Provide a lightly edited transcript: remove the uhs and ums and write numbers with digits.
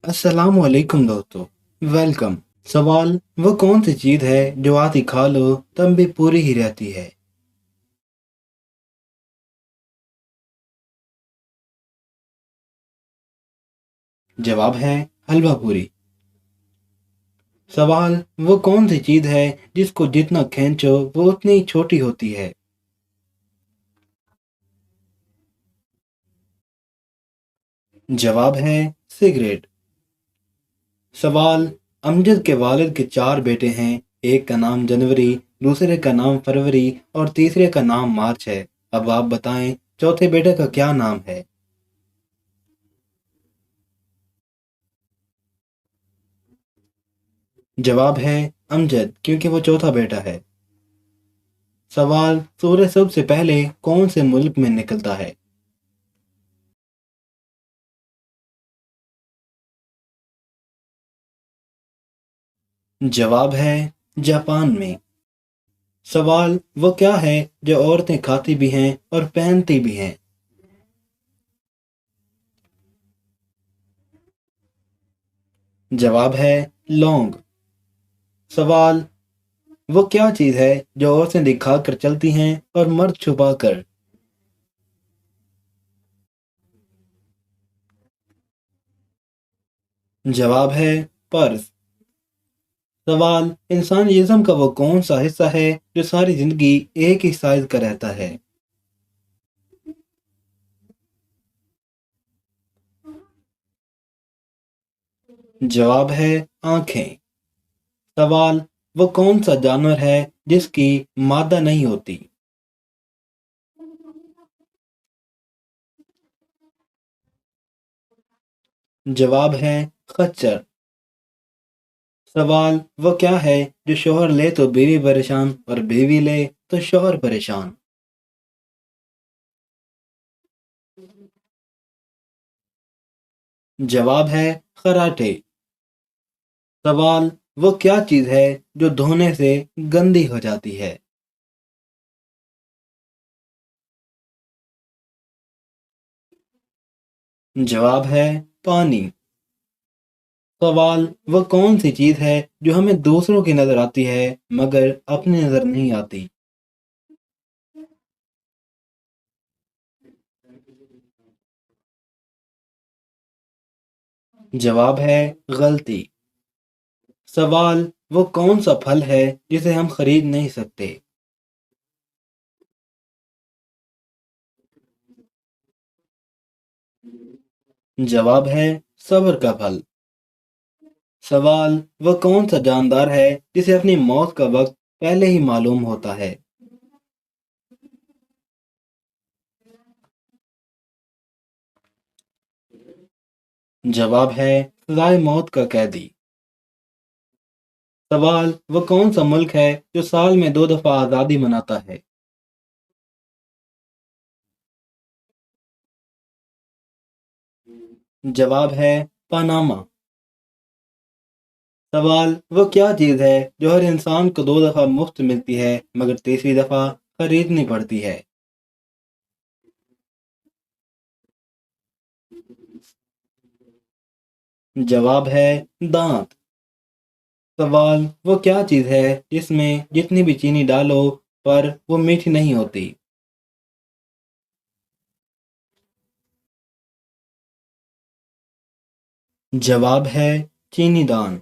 अस्सलाम वालेकुम दोस्तों। वेलकम। सवाल, वो कौन सी चीज़ है जो आधी खा लो तब भी पूरी ही रहती है? जवाब है हलवा पूरी। सवाल, वो कौन सी चीज़ है जिसको जितना खींचो वो उतनी ही छोटी होती है? जवाब है सिगरेट। सवाल, अमजद के वालिद के चार बेटे हैं। एक का नाम जनवरी, दूसरे का नाम फरवरी और तीसरे का नाम मार्च है। अब आप बताएं चौथे बेटे का क्या नाम है? जवाब है अमजद, क्योंकि वो चौथा बेटा है। सवाल, सूरज सबसे पहले कौन से मुल्क में निकलता है? जवाब है जापान में। सवाल, वो क्या है जो औरतें खाती भी हैं और पहनती भी हैं? जवाब है लौंग। सवाल, वो क्या चीज़ है जो औरतें दिखा कर चलती हैं और मर्द छुपा कर? जवाब है पर्स। सवाल, इंसानी जिस्म का वो कौन सा हिस्सा है जो सारी जिंदगी एक ही साइज का रहता है? जवाब है आंखें। सवाल, वो कौन सा जानवर है जिसकी मादा नहीं होती? जवाब है खच्चर। सवाल, वो क्या है जो शोहर ले तो बीवी परेशान और बीवी ले तो शोहर परेशान? जवाब है खराटे। सवाल, वो क्या चीज़ है जो धोने से गंदी हो जाती है? जवाब है पानी। सवाल, वो कौन सी चीज़ है जो हमें दूसरों की नजर आती है मगर अपनी नजर नहीं आती? जवाब है गलती। सवाल, वो कौन सा फल है जिसे हम खरीद नहीं सकते? जवाब है सब्र का फल। सवाल, वो कौन सा जानदार है जिसे अपनी मौत का वक्त पहले ही मालूम होता है? जवाब है सजाए मौत का कैदी। सवाल, वो कौन सा मुल्क है जो साल में दो दफा आज़ादी मनाता है? जवाब है पनामा। सवाल, वो क्या चीज़ है जो हर इंसान को दो दफा मुफ्त मिलती है मगर तीसरी दफा खरीदनी पड़ती है? जवाब है दांत। सवाल, वो क्या चीज़ है जिसमें जितनी भी चीनी डालो पर वो मीठी नहीं होती? जवाब है चीनी दान।